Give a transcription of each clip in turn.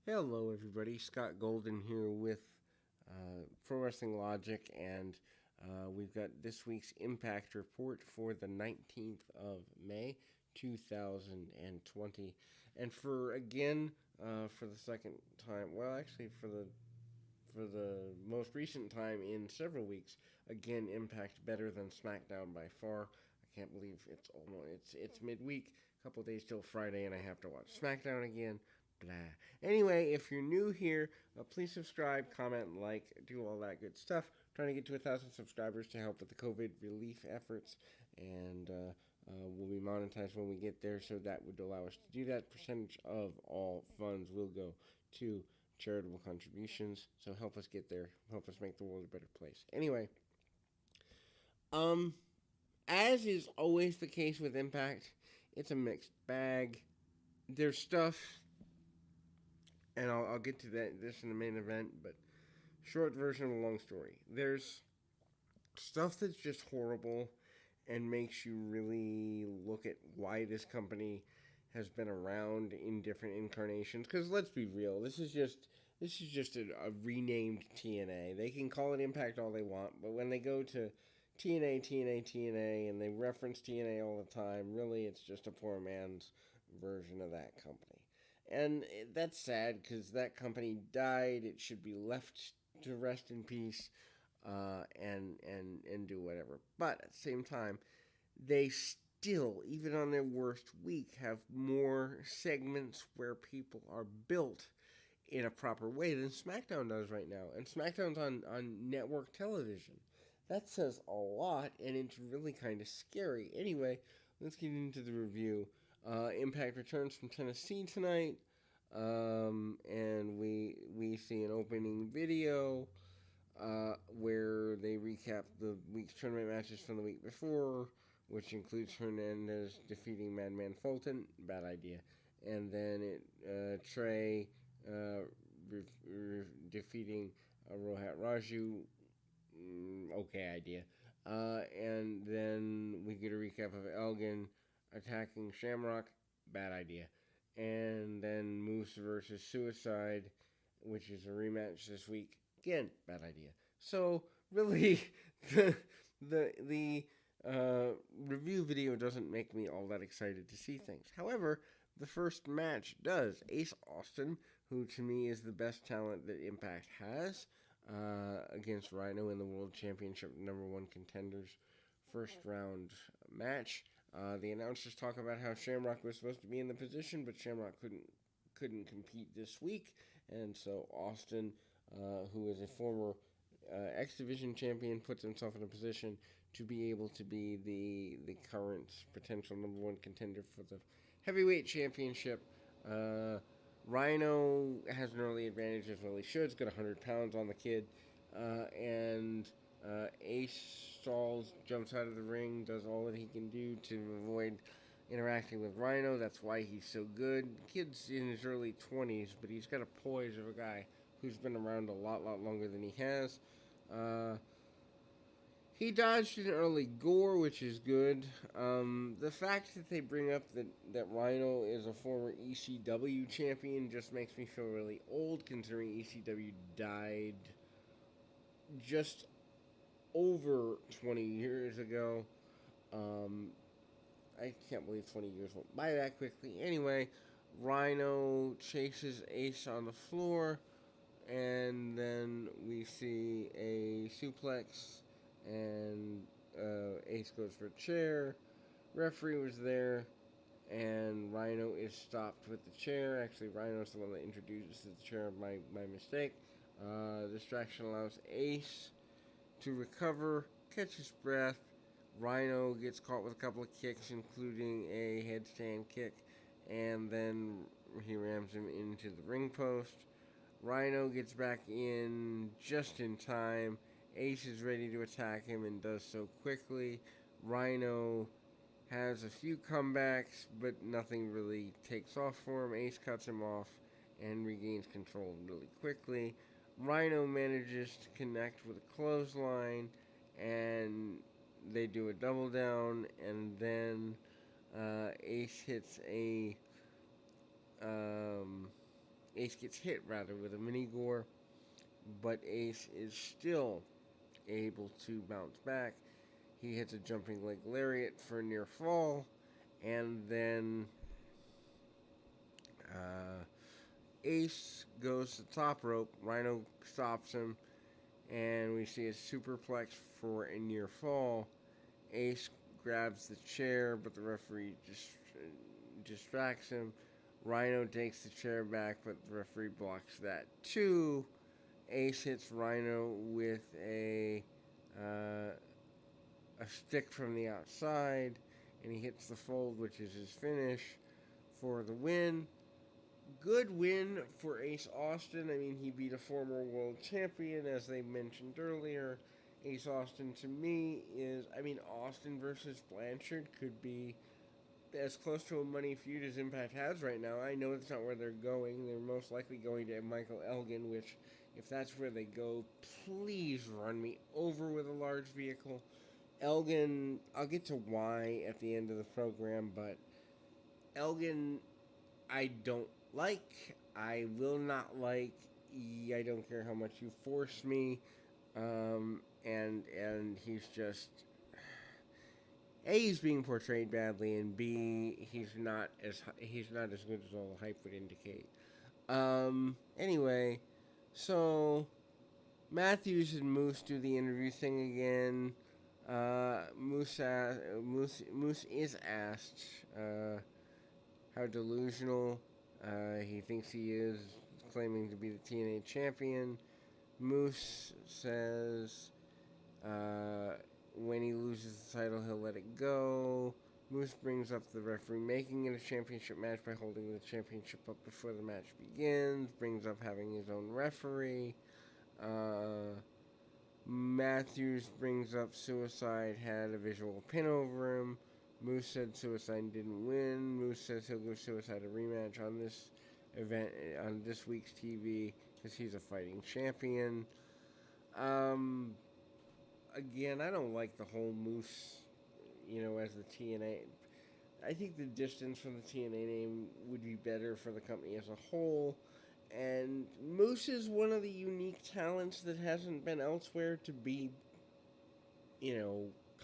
Hello, everybody. Scott Golden here with Pro Wrestling Logic, and we've got this week's Impact Report for the 19th of May, 2020. And for the second time, well, actually, for the most recent time in several weeks, again, Impact better than SmackDown by far. I can't believe it's midweek, a couple days till Friday, and I have to watch SmackDown again. Blah. Anyway, if you're new here, please subscribe, comment, like, do all that good stuff. Trying to get to 1,000 subscribers to help with the COVID relief efforts, and we'll be monetized when we get there, so that would allow us to do that. Percentage of all funds will go to charitable contributions, so help us get there. Help us make the world a better place. Anyway, um, as is always the case with Impact, it's a mixed bag. There's stuff, and I'll get to this in the main event, but short version of a long story. There's stuff that's just horrible and makes you really look at why this company has been around in different incarnations. Because let's be real, this is just a renamed TNA. They can call it Impact all they want, but when they go to TNA, TNA, TNA, and they reference TNA all the time, really it's just a poor man's version of that company. And that's sad because that company died. It should be left to rest in peace and do whatever. But at the same time, they still, even on their worst week, have more segments where people are built in a proper way than SmackDown does right now. And SmackDown's on network television. That says a lot, and it's really kind of scary. Anyway, let's get into the review. Impact returns from Tennessee tonight, and we see an opening video where they recap the week's tournament matches from the week before, which includes Hernandez defeating Madman Fulton, bad idea, and then Trey defeating Rohat Raju, okay idea, and then we get a recap of Elgin attacking Shamrock, bad idea, and then Moose versus Suicide, which is a rematch this week. Again, bad idea. So really, the the review video doesn't make me all that excited to see things. However, the first match does. Ace Austin, who to me is the best talent that Impact has, against Rhino in the World Championship #1 contenders first round match. The announcers talk about how Shamrock was supposed to be in the position, but Shamrock couldn't compete this week, and so Austin, who is a former X Division champion, puts himself in a position to be able to be the current potential #1 contender for the heavyweight championship. Rhino has an early advantage as well. He should. He's got 100 pounds on the kid, and Ace stalls, jumps out of the ring, does all that he can do to avoid interacting with Rhino. That's why he's so good. The kid's in his early 20s, but he's got a poise of a guy who's been around a lot longer than he has. Uh, he dodged an early gore, which is good. The fact that they bring up that Rhino is a former ECW champion just makes me feel really old, considering ECW died just over 20 years ago. Um, I can't believe 20 years went by that quickly. Anyway, Rhino chases Ace on the floor, and then we see a suplex, and Ace goes for a chair. Referee was there, and Rhino is stopped with the chair. Actually, Rhino's the one that introduces the chair. My mistake. Distraction allows Ace to recover, catch his breath. Rhino gets caught with a couple of kicks, including a headstand kick, and then he rams him into the ring post. Rhino gets back in just in time. Ace is ready to attack him and does so quickly. Rhino has a few comebacks, but nothing really takes off for him. Ace cuts him off and regains control really quickly. Rhino manages to connect with a clothesline, and they do a double down, and then Ace hits a Ace gets hit rather with a mini gore, but Ace is still able to bounce back. He hits a jumping leg lariat for a near fall, and then Ace goes to the top rope. Rhino stops him, and we see a superplex for a near fall. Ace grabs the chair, but the referee distracts him. Rhino takes the chair back, but the referee blocks that too. Ace hits Rhino with a stick from the outside, and he hits the fold, which is his finish for the win. Good win for Ace Austin. I mean, he beat a former world champion, as they mentioned earlier. Ace Austin, to me, Austin versus Blanchard could be as close to a money feud as Impact has right now. I know that's not where they're going. They're most likely going to Michael Elgin, which, if that's where they go, please run me over with a large vehicle. Elgin, I'll get to why at the end of the program, but Elgin, I don't like. I will not like. I don't care how much you force me. And he's just A, he's being portrayed badly, and B, he's not as good as all the hype would indicate. Anyway, so Matthews and Moose do the interview thing again. Moose is asked how delusional he thinks he is, claiming to be the TNA champion. Moose says when he loses the title, he'll let it go. Moose brings up the referee making it a championship match by holding the championship up before the match begins. Brings up having his own referee. Matthews brings up Suicide had a visual pin over him. Moose said Suicide didn't win. Moose says he'll give Suicide a rematch on this event, on this week's TV, because he's a fighting champion. Again, I don't like the whole Moose, as the TNA. I think the distance from the TNA name would be better for the company as a whole. And Moose is one of the unique talents that hasn't been elsewhere to be,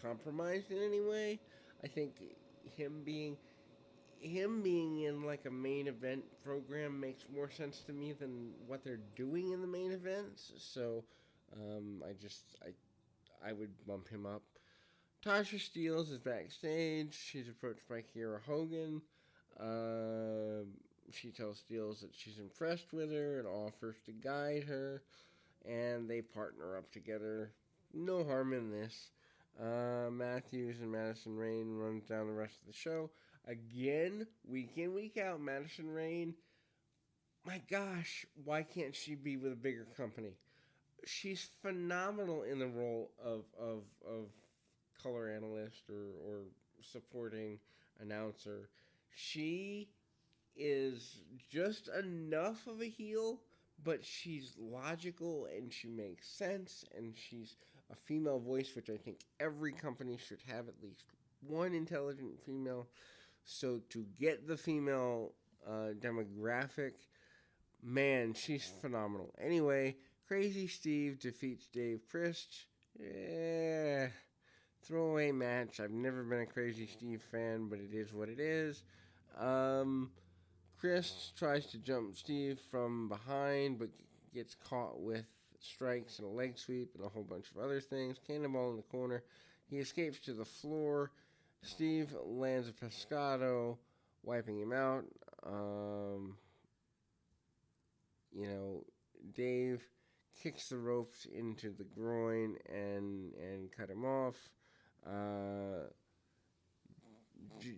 compromised in any way. I think him being in like a main event program makes more sense to me than what they're doing in the main events. So, I would bump him up. Tasha Steelz is backstage. She's approached by Kiera Hogan. She tells Steelz that she's impressed with her and offers to guide her, and they partner up together. No harm in this. Matthews and Madison Rayne runs down the rest of the show. Again, week in, week out, Madison Rayne, my gosh, why can't she be with a bigger company? She's phenomenal in the role of color analyst or supporting announcer. She is just enough of a heel, but she's logical and she makes sense, and she's a female voice, which I think every company should have at least one intelligent female. So to get the female demographic, man, she's phenomenal. Anyway, Crazy Steve defeats Dave Christ. Yeah, throwaway match. I've never been a Crazy Steve fan, but it is what it is. Chris tries to jump Steve from behind, but gets caught with strikes and a leg sweep and a whole bunch of other things. Cannonball in the corner. He escapes to the floor. Steve lands a pescado, wiping him out. Dave kicks the ropes into the groin and cut him off.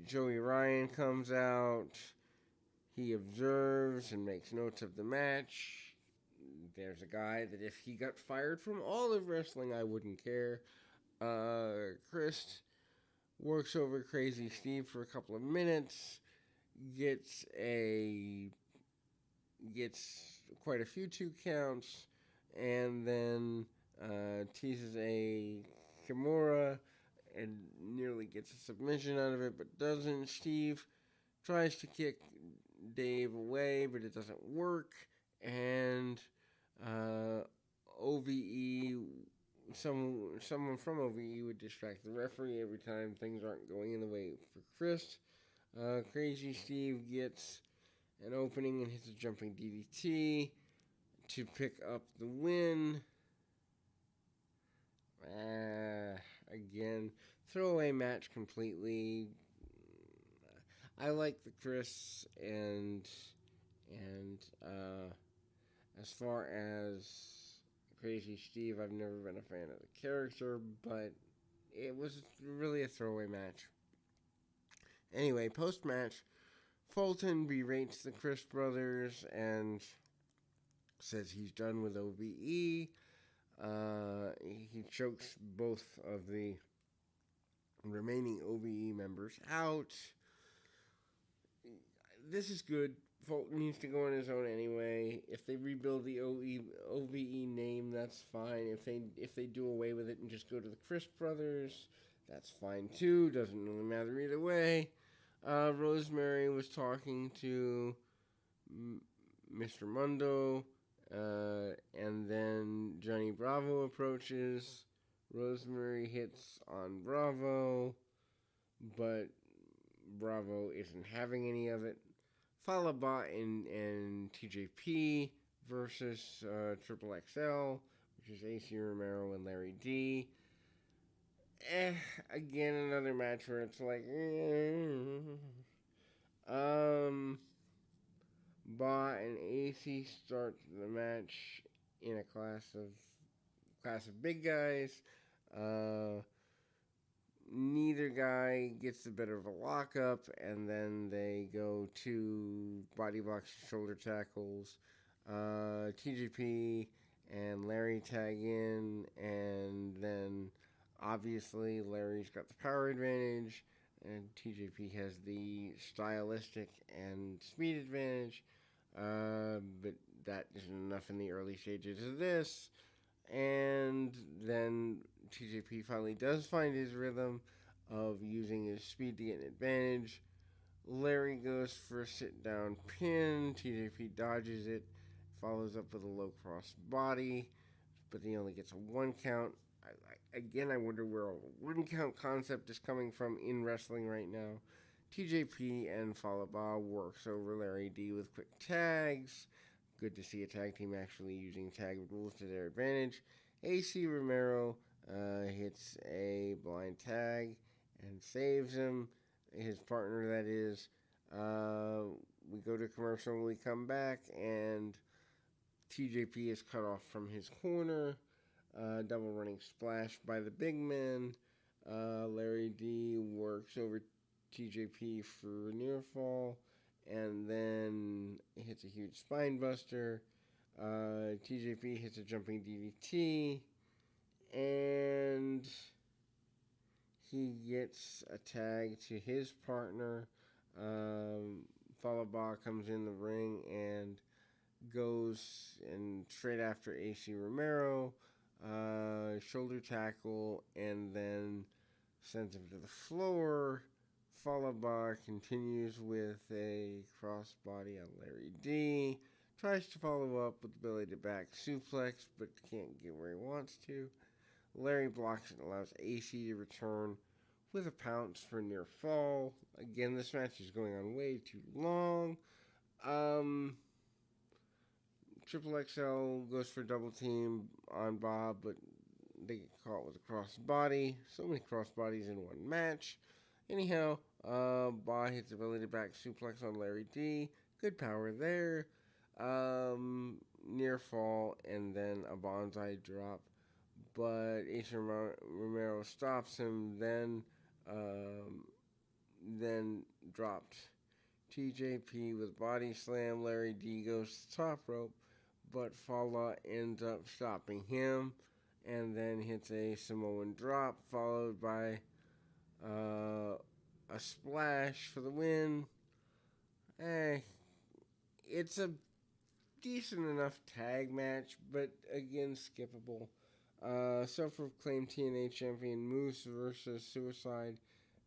Joey Ryan comes out. He observes and makes notes of the match. There's a guy that if he got fired from all of wrestling, I wouldn't care. Chris works over Crazy Steve for a couple of minutes. Gets quite a few 2 counts. And then teases a Kimura and nearly gets a submission out of it, but doesn't. Steve tries to kick Dave away, but it doesn't work. And OVE, someone from OVE would distract the referee every time things aren't going in the way for Chris. Crazy Steve gets an opening and hits a jumping DDT to pick up the win. Again, throwaway match completely. I like the Chris and as far as Crazy Steve, I've never been a fan of the character, but it was really a throwaway match. Anyway, post match, Fulton berates the Chris brothers and says he's done with OVE. He chokes both of the remaining OVE members out. This is good. Fulton needs to go on his own anyway. If they rebuild the OVE name, that's fine. If they do away with it and just go to the Chris brothers, that's fine too. Doesn't really matter either way. Rosemary was talking to Mr. Mundo, and then Johnny Bravo approaches. Rosemary hits on Bravo, but Bravo isn't having any of it. Falaba and TJP versus Triple XL, which is AC Romero and Larry D. Again, another match where it's like, Ba and AC start the match in a class of big guys. Neither guy gets the better of a lockup, and then they go to body blocks, shoulder tackles. TJP and Larry tag in, and then obviously Larry's got the power advantage, and TJP has the stylistic and speed advantage. But that isn't enough in the early stages of this. And then TJP finally does find his rhythm of using his speed to get an advantage. Larry goes for a sit-down pin. TJP dodges it, follows up with a low cross body, but he only gets a 1 count. I wonder where a 1 count concept is coming from in wrestling right now. TJP and Falaba works over Larry D with quick tags. Good to see a tag team actually using tag rules to their advantage. AC Romero hits a blind tag and saves him. His partner, that is. We go to commercial. We come back, and TJP is cut off from his corner. Double running splash by the big man. Larry D works over TJP for a near fall, and then hits a huge spine buster. TJP hits a jumping DDT, and he gets a tag to his partner. Falaba comes in the ring and goes and straight after AC Romero, shoulder tackle, and then sends him to the floor. Falaba continues with a crossbody on Larry D. Tries to follow up with the belly to back suplex, but can't get where he wants to. Larry blocks it and allows AC to return with a pounce for a near fall. Again, this match is going on way too long. Triple XL goes for double team on Bob, but they get caught with a crossbody. So many crossbodies in one match. Anyhow, Ba hits a belly to back suplex on Larry D. Good power there. Near fall, and then a bonsai drop. But Ace Romero stops him, then dropped TJP with body slam. Larry D goes to the top rope, but Fala ends up stopping him, and then hits a Samoan drop, followed by a splash for the win. It's a decent enough tag match, but again, skippable. Self-proclaimed TNA champion Moose versus Suicide,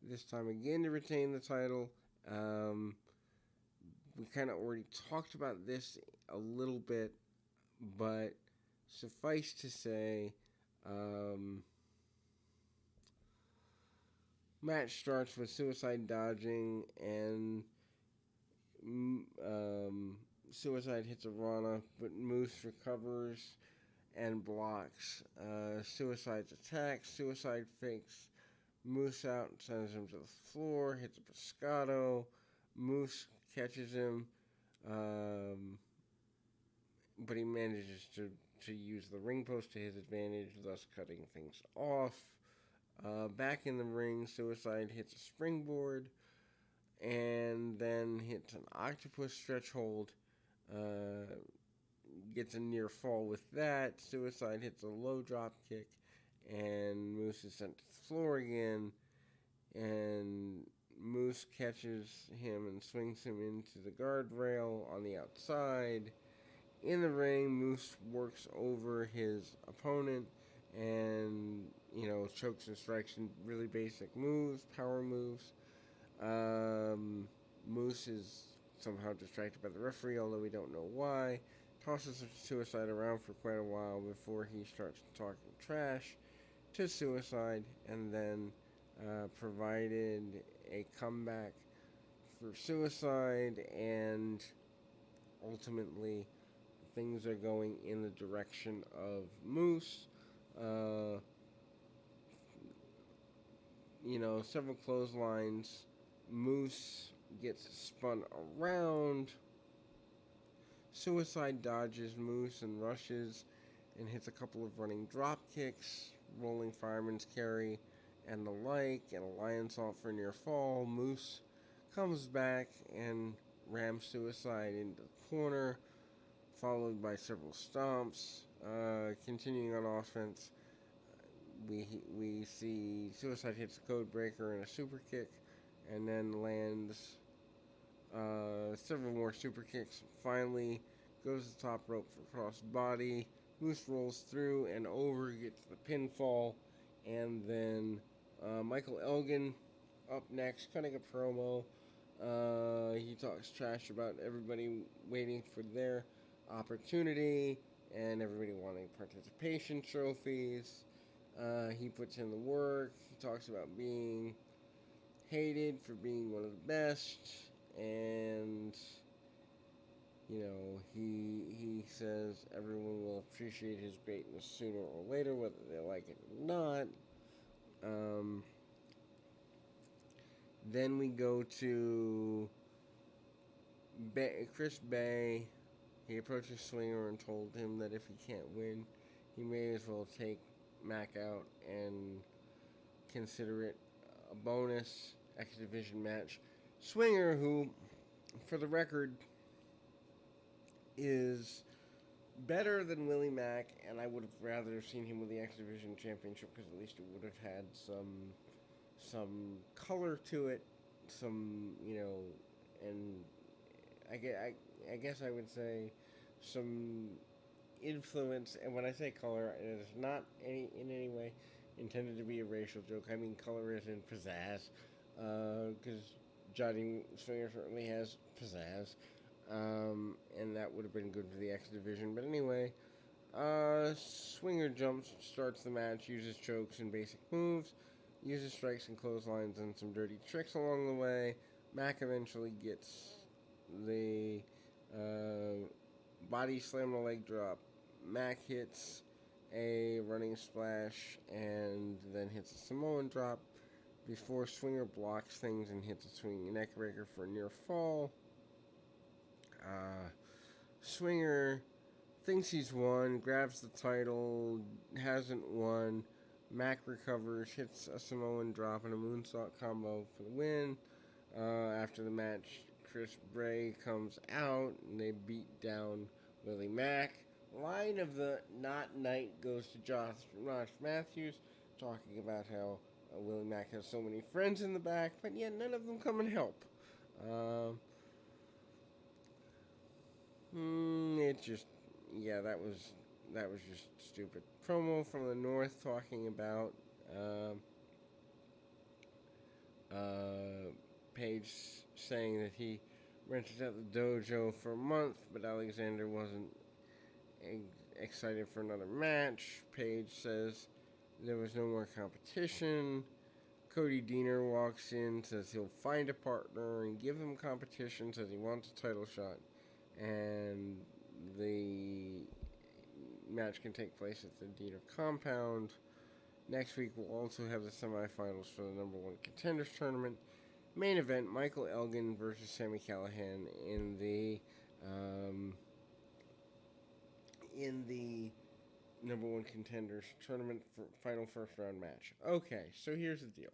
this time again to retain the title. we kind of already talked about this a little bit, but suffice to say, match starts with suicide dodging, and suicide hits a Rana, but Moose recovers and blocks suicide's attack. Suicide fakes Moose out, sends him to the floor, hits a Pescado. Moose catches him, but he manages to use the ring post to his advantage, thus cutting things off. Back in the ring, Suicide hits a springboard and then hits an octopus stretch hold. Gets a near fall with that. Suicide hits a low drop kick, and Moose is sent to the floor again. And Moose catches him and swings him into the guardrail on the outside. In the ring, Moose works over his opponent and, chokes and strikes in really basic moves, power moves. Moose is somehow distracted by the referee, although we don't know why. Tosses Suicide around for quite a while before he starts talking trash to Suicide, and then provided a comeback for Suicide, and ultimately things are going in the direction of Moose. Several clotheslines. Moose gets spun around. Suicide dodges Moose and rushes and hits a couple of running drop kicks, rolling fireman's carry, and the like, and a lionsault for near fall. Moose comes back and rams Suicide into the corner, followed by several stomps. Continuing on offense, we see Suicide hits a code breaker and a super kick, and then lands several more super kicks. Finally, goes to the top rope for cross body. Moose rolls through and over, gets the pinfall, and then Michael Elgin up next, cutting a promo. He talks trash about everybody waiting for their opportunity and everybody wanting participation trophies. He puts in the work. He talks about being hated for being one of the best, and he says everyone will appreciate his greatness sooner or later, whether they like it or not. Then we go to Chris Bay. He approaches Swinger and told him that if he can't win, he may as well take Mac out and consider it a bonus X Division match. Swinger, who, for the record, is better than Willie Mack, and I would have rather seen him with the X Division Championship because at least it would have had some color to it, and I guess I would say some influence. And when I say color, it is not in any way intended to be a racial joke. I mean color as in pizzazz, because Johnny Swinger certainly has pizzazz, and that would have been good for the X Division. But anyway, Swinger jumps, starts the match, uses chokes and basic moves, uses strikes and clotheslines and some dirty tricks along the way. Mac eventually gets the body slam and a leg drop. Mac hits a running splash and then hits a Samoan drop before Swinger blocks things and hits a swinging neckbreaker for a near fall. Swinger thinks he's won, grabs the title, hasn't won. Mac recovers, hits a Samoan drop and a moonsault combo for the win. After the match, Chris Bray comes out and they beat down Willie Mack. Line of the not night goes to Josh Matthews, talking about how Willie Mack has so many friends in the back, but yet none of them come and help. That was just stupid. Promo from the North talking about Page saying that he rented out the dojo for a month, but Alexander wasn't excited for another match. Page says there was no more competition. Cody Deaner walks in, says he'll find a partner and give him competition, says he wants a title shot. And the match can take place at the Deaner compound. Next week, we'll also have the semifinals for the number one contenders tournament. Main event: Michael Elgin versus Sami Callihan in the number one contenders tournament for final first round match. Okay, so here's the deal.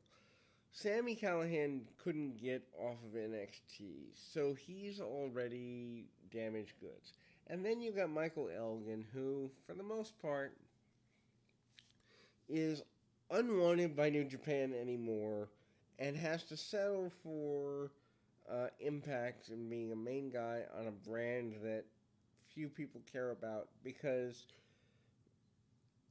Sami Callihan couldn't get off of NXT, so he's already damaged goods. And then you got Michael Elgin, who, for the most part, is unwanted by New Japan anymore and has to settle for Impact and being a main guy on a brand that few people care about because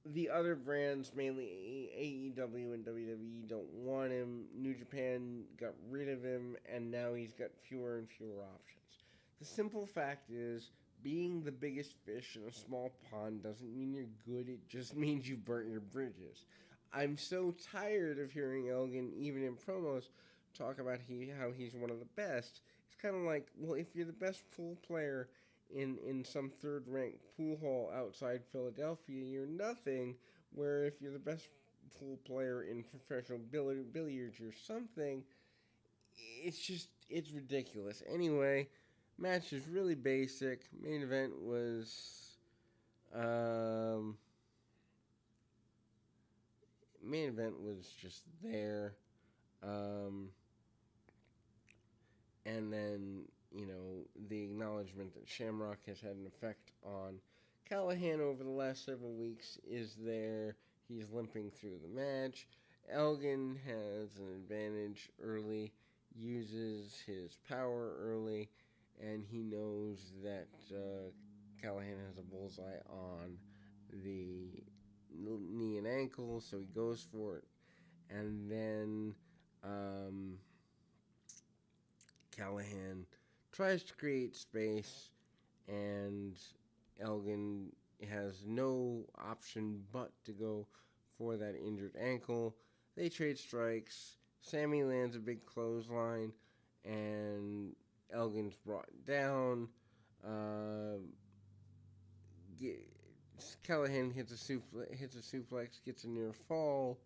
the other brands, mainly AEW and WWE, don't want him. New Japan got rid of him, and now he's got fewer and fewer options. The simple fact is, being the biggest fish in a small pond doesn't mean you're good, it just means you've burnt your bridges. I'm so tired of hearing Elgin, even in promos, talk about how he's one of the best. It's kind of like, well, if you're the best pool player in some third-ranked pool hall outside Philadelphia, you're nothing. Where if you're the best pool player in professional billiards, you're something. It's ridiculous. Anyway, match is really basic. Main event was just there. And then, the acknowledgement that Shamrock has had an effect on Callihan over the last several weeks is there. He's limping through the match. Elgin has an advantage early, uses his power early, and he knows that Callihan has a bullseye on the knee and ankle, so he goes for it. And then Callihan tries to create space, and Elgin has no option but to go for that injured ankle. They trade strikes. Sami lands a big clothesline, and Elgin's brought down. Callihan hits a suplex, gets a near fall,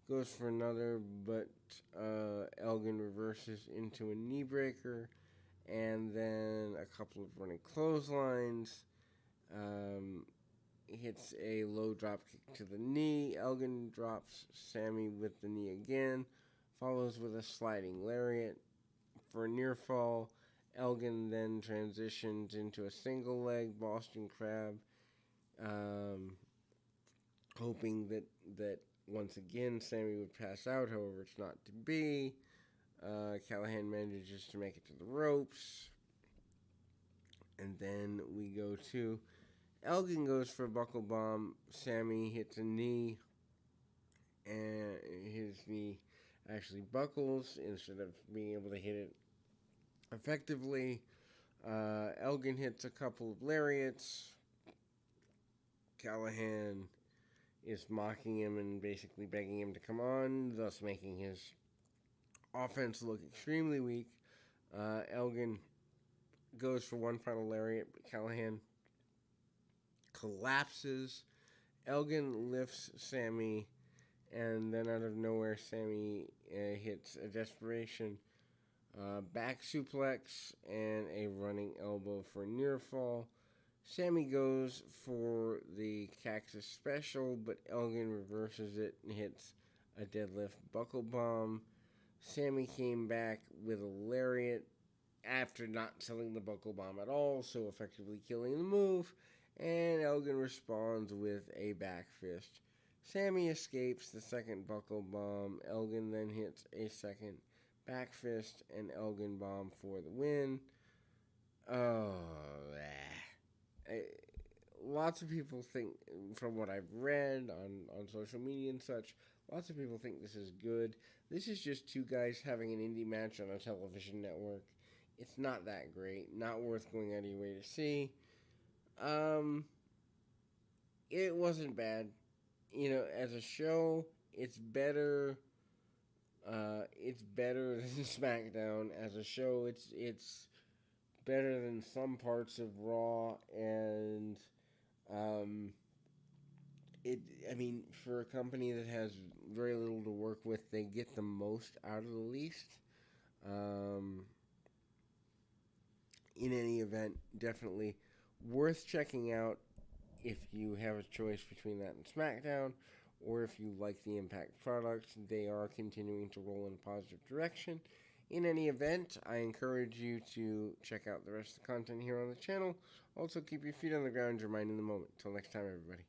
goes for another, but Elgin reverses into a knee breaker, and then a couple of running clotheslines. Hits a low drop kick to the knee. Elgin drops Sami with the knee again, follows with a sliding lariat for a near fall. Elgin then transitions into a single leg Boston Crab, hoping that once again Sami would pass out. However, it's not to be. Callihan manages to make it to the ropes, and then we go to Elgin goes for a buckle bomb. Sami hits a knee, and his knee actually buckles instead of being able to hit it effectively. Elgin hits a couple of lariats. Callihan is mocking him and basically begging him to come on, thus making his offense look extremely weak. Elgin goes for one final lariat, but Callihan collapses. Elgin lifts Sami, and then out of nowhere, Sami hits a desperation back suplex and a running elbow for a near fall. Sami goes for the Cactus Special, but Elgin reverses it and hits a deadlift buckle bomb. Sami came back with a lariat after not selling the buckle bomb at all, so effectively killing the move, and Elgin responds with a back fist. Sami escapes the second buckle bomb. Elgin then hits a second back fist and Elgin bomb for the win. Lots of people think, from what I've read on social media and such, lots of people think this is good. This is just two guys having an indie match on a television network. It's not that great. Not worth going out of your way to see. Um, it wasn't bad. As a show, it's better. It's better than SmackDown as a show. It's better than some parts of Raw, and um, it. I mean, for a company that has very little to work with, they get the most out of the least. Um, in any event, definitely worth checking out if you have a choice between that and SmackDown, or if you like the Impact products. They are continuing to roll in a positive direction. In any event, I encourage you to check out the rest of the content here on the channel. Also, keep your feet on the ground, your mind in the moment. Till next time, everybody.